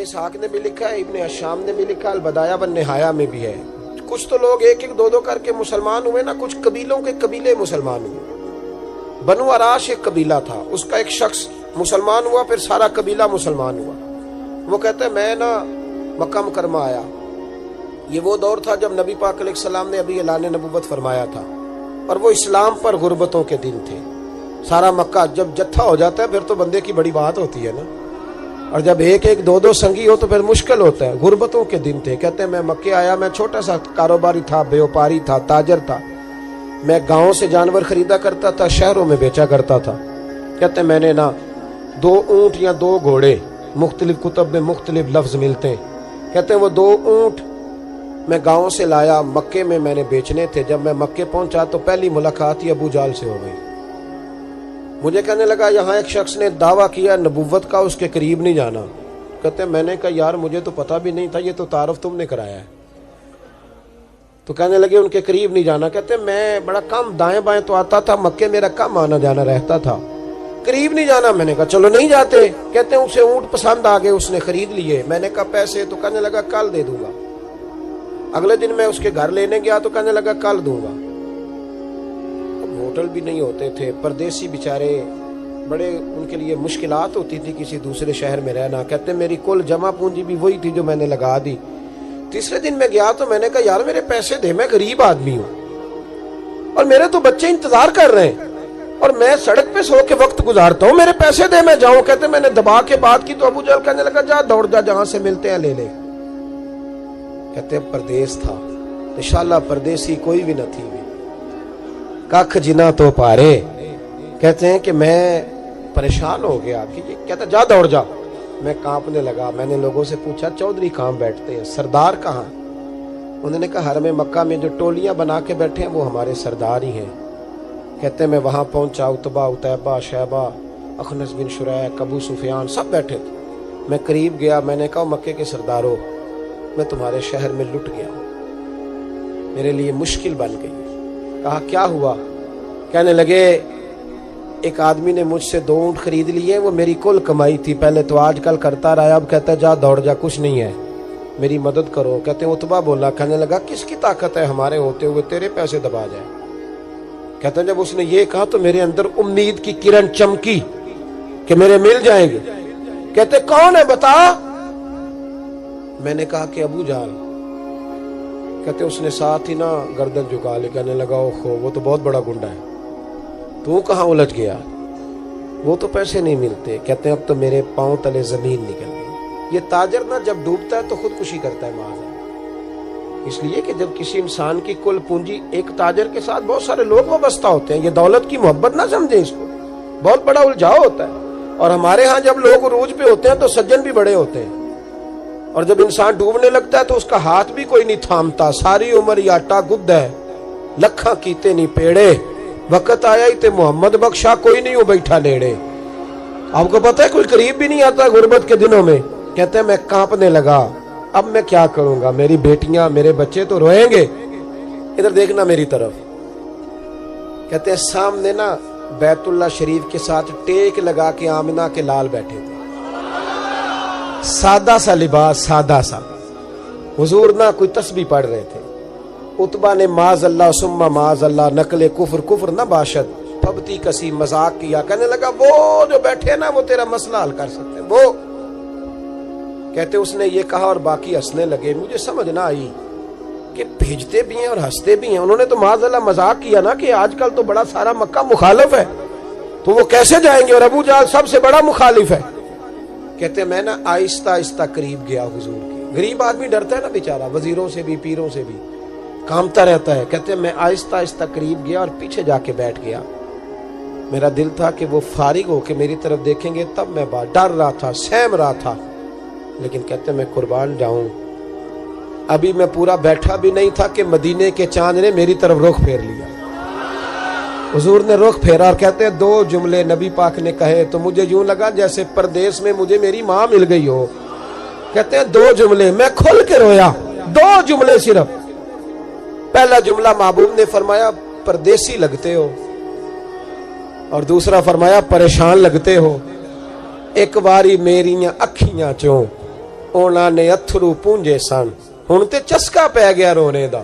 اسحاق نے بھی لکھا ہے, ابن اشام نے بھی لکھا, البدایہ والنہایہ میں بھی ہے. کچھ تو لوگ ایک ایک دو دو کر کے مسلمان ہوئے نا, کچھ قبیلوں کے قبیلے مسلمان ہوئے. بنو عراش ایک قبیلہ تھا, اس کا ایک شخص مسلمان ہوا, پھر سارا قبیلہ مسلمان ہوا. وہ کہتے ہیں میں نا مکہ مکرمہ آیا. یہ وہ دور تھا جب نبی پاک علیہ السلام نے ابھی اعلان نبوت فرمایا تھا, اور وہ اسلام پر غربتوں کے دن تھے. سارا مکہ جب جتھا ہو جاتا ہے پھر تو بندے کی بڑی بات ہوتی ہے نا, اور جب ایک ایک دو دو سنگی ہو تو پھر مشکل ہوتا ہے. غربتوں کے دن تھے. کہتے ہیں میں مکے آیا, میں چھوٹا سا کاروباری تھا, بیوپاری تھا, تاجر تھا. میں گاؤں سے جانور خریدا کرتا تھا, شہروں میں بیچا کرتا تھا. کہتے ہیں میں نے نا 2 اونٹ یا 2 گھوڑے, مختلف کتب میں مختلف لفظ ملتے ہیں. کہتے ہیں وہ 2 اونٹ میں گاؤں سے لایا, مکے میں نے بیچنے تھے. جب میں مکے پہنچا تو پہلی ملاقات ہی ابو جال سے ہو گئی. مجھے کہنے لگا یہاں ایک شخص نے دعویٰ کیا نبوت کا, اس کے قریب نہیں جانا. کہتے ہیں میں نے کہا یار مجھے تو پتہ بھی نہیں تھا, یہ تو تعارف تم نے کرایا ہے. تو کہنے لگے ان کے قریب نہیں جانا. کہتے ہیں میں بڑا کم دائیں بائیں تو آتا تھا, مکے میرا کم آنا جانا رہتا تھا, قریب نہیں جانا. میں نے کہا چلو نہیں جاتے. کہتے ہیں اسے اونٹ پسند آ گئے, اس نے خرید لیے. میں نے کہا پیسے؟ تو کہنے لگا کل دے دوں گا. اگلے دن میں اس کے گھر لینے گیا تو کہنے لگا کل دوں گا. ہوٹل بھی نہیں ہوتے تھے, پردیسی بیچارے, بڑے ان کے لیے مشکلات ہوتی تھی کسی دوسرے شہر میں رہنا. کہتے میری کل جمع پونجی بھی وہی تھی جو میں نے لگا دی. تیسرے دن میں گیا تو میں نے کہا یار میرے پیسے دے, میں غریب آدمی ہوں اور میرے تو بچے انتظار کر رہے ہیں اور میں سڑک پہ سو کے وقت گزارتا ہوں, میرے پیسے دے میں جاؤں. کہتے میں نے دبا کے بات کی تو ابو جہل کہنے لگا جا دوڑ جا, جہاں سے ملتے ہیں لے لے. کہتے پردیس تھا, انشاءاللہ پردیسی کوئی بھی نہ تھی, کخ جنا تو پارے. کہتے ہیں کہ میں پریشان ہو گیا کہ یہ کہتا جا دوڑ جا. میں کانپنے لگا. میں نے لوگوں سے پوچھا چودھری کہاں بیٹھتے ہیں, سردار کہاں؟ انہوں نے کہا حرم مکہ میں جو ٹولیاں بنا کے بیٹھے ہیں وہ ہمارے سردار ہی ہیں. کہتے ہیں میں وہاں پہنچا, اتبا, اتیبہ, شیبہ, اخنس بن شریح, ابو سفیان سب بیٹھے تھے. میں قریب گیا, میں نے کہا مکے کے سرداروں میں تمہارے شہر میں لٹ گیا, میرے لیے مشکل بن گئی. کہا کیا ہوا؟ کہنے لگے ایک آدمی نے مجھ سے 2 اونٹ خرید لیے, وہ میری کل کمائی تھی, پہلے تو آج کل کرتا رہا, اب کہتا ہے جا دوڑ جا, کچھ نہیں ہے, میری مدد کرو. کہتے ہیں اتبا بولا. کہنے لگا کس کی طاقت ہے ہمارے ہوتے ہوئے تیرے پیسے دبا جائے؟ کہتے ہیں جب اس نے یہ کہا تو میرے اندر امید کی کرن چمکی کہ میرے مل جائیں گے. کہتے کون ہے بتا؟ میں نے کہا کہ ابو جہل. کہتے اس نے ساتھ ہی نا گردن جھکا لی. کہنے لگا اوہو وہ تو بہت بڑا گنڈا ہے, تو کہاں الجھ گیا؟ وہ تو پیسے نہیں ملتے. کہتے ہیں اب تو میرے پاؤں تلے زمین نکل گئی. یہ تاجر نا جب ڈوبتا ہے تو خودکشی کرتا ہے معاذ. اس لیے کہ جب کسی انسان کی کل پونجی, ایک تاجر کے ساتھ بہت سارے لوگ وابستہ ہوتے ہیں, یہ دولت کی محبت نہ سمجھیں, اس کو بہت بڑا الجھاؤ ہوتا ہے. اور ہمارے ہاں جب لوگ عروج پہ ہوتے ہیں تو سجن بھی بڑے ہوتے ہیں, اور جب انسان ڈوبنے لگتا ہے تو اس کا ہاتھ بھی کوئی نہیں تھامتا. ساری عمر یہ آٹا گد ہے, لکھاں کیتے نہیں پیڑے, وقت آیا ہی تے محمد بخشا, کوئی نہیں ہو بیٹھا لیڑے. آپ کو پتہ ہے کوئی قریب بھی نہیں آتا غربت کے دنوں میں. کہتے ہیں میں کانپنے لگا, اب میں کیا کروں گا, میری بیٹیاں میرے بچے تو روئیں گے. ادھر دیکھنا میری طرف. کہتے ہیں سامنے نا بیت اللہ شریف کے ساتھ ٹیک لگا کے آمنہ کے لال بیٹھے تھے, سادہ سا لباس, سادہ سا. حضور نہ کوئی تسبیح پڑھ رہے تھے. اتبا نے معاذ اللہ ثم معاذ اللہ نقل کفر, کفر نہ باشد, پھبتی کسی مذاق کیا. کہنے لگا وہ جو بیٹھے نا وہ تیرا مسئلہ حل کر سکتے وہ. کہتے اس نے یہ کہا اور باقی ہنسنے لگے. مجھے سمجھ نہ آئی کہ بھیجتے بھی ہیں اور ہنستے بھی ہیں. انہوں نے تو معاذ اللہ مذاق کیا نا کہ آج کل تو بڑا سارا مکہ مخالف ہے, تو وہ کیسے جائیں گے, اور ابو جہل سب سے بڑا مخالف ہے. کہتے میں نا آہستہ آہستہ قریب گیا حضور کی. غریب آدمی ڈرتا ہے نا بیچارہ, وزیروں سے بھی پیروں سے بھی کامتا رہتا ہے. کہتے میں آہستہ آہستہ قریب گیا اور پیچھے جا کے بیٹھ گیا. میرا دل تھا کہ وہ فارغ ہو کے میری طرف دیکھیں گے, تب میں ڈر رہا تھا, سہم رہا تھا. لیکن کہتے میں قربان جاؤں, ابھی میں پورا بیٹھا بھی نہیں تھا کہ مدینے کے چاند نے میری طرف رخ پھیر لیا. حضور نے رخ پھیرا اور کہتے ہیں 2 جملے نبی پاک نے کہے تو مجھے یوں لگا جیسے پردیس میں مجھے میری ماں مل گئی ہو. کہتے ہیں 2 جملے, میں کھل کے رویا. 2 جملے صرف. پہلا جملہ محبوب نے فرمایا پردیسی لگتے ہو, اور دوسرا فرمایا پریشان لگتے ہو. ایک باری میریاں اکھیاں چوں ਉਹਨਾਂ ਨੇ ਅਥਰੂ ਪੂੰਝੇ ਸਨ। ਹੁਣ ਤੇ ਚਸਕਾ ਪੈ ਗਿਆ ਰੋਣੇ ਦਾ,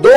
2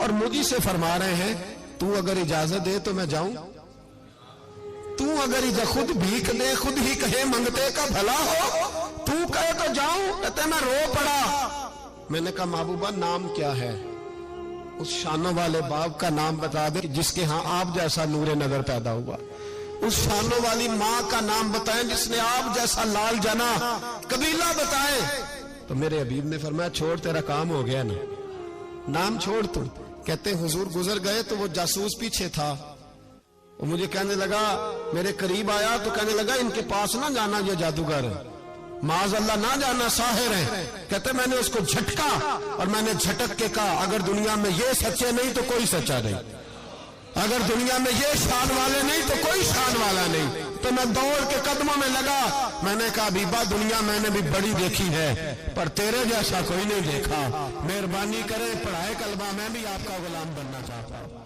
اور مجھے سے فرما رہے ہیں تو اگر اجازت دے تو میں جاؤں، تو اگر خود بھیک دے، خود ہی کہے منگتے کا بھلا ہو، تو کہے تو جاؤں، کہتے میں رو پڑا۔ میں نے کہا محبوبہ نام کیا ہے؟ اس شانوں والے باپ کا نام بتا دے جس کے ہاں آپ جیسا نور نظر پیدا ہوا، اس شانوں والی ماں کا نام بتائیں جس نے آپ جیسا لال جنا، قبیلہ بتائیں۔ تو میرے حبیب نے فرمایا چھوڑ، تیرا کام ہو گیا نا، نام چھوڑ تو۔ کہتے حضور گزر گئے تو وہ جاسوس پیچھے تھا، وہ مجھے کہنے لگا، میرے قریب آیا تو کہنے لگا ان کے پاس نہ جانا، یہ جادوگر معاذ اللہ نہ جانا، ساحر ہے۔ کہتے میں نے اس کو جھٹکا اور میں نے جھٹک کے کہا اگر دنیا میں یہ سچے نہیں تو کوئی سچا نہیں، اگر دنیا میں یہ شان والے نہیں تو کوئی شان والا نہیں۔ تو میں دوڑ کے قدموں میں لگا، میں نے کہا حبیبہ دنیا میں نے بھی بڑی دیکھی ہے پر تیرے جیسا کوئی نہیں دیکھا، مہربانی کرے پڑھائے کلمہ، میں بھی آپ کا غلام بننا چاہتا ہوں۔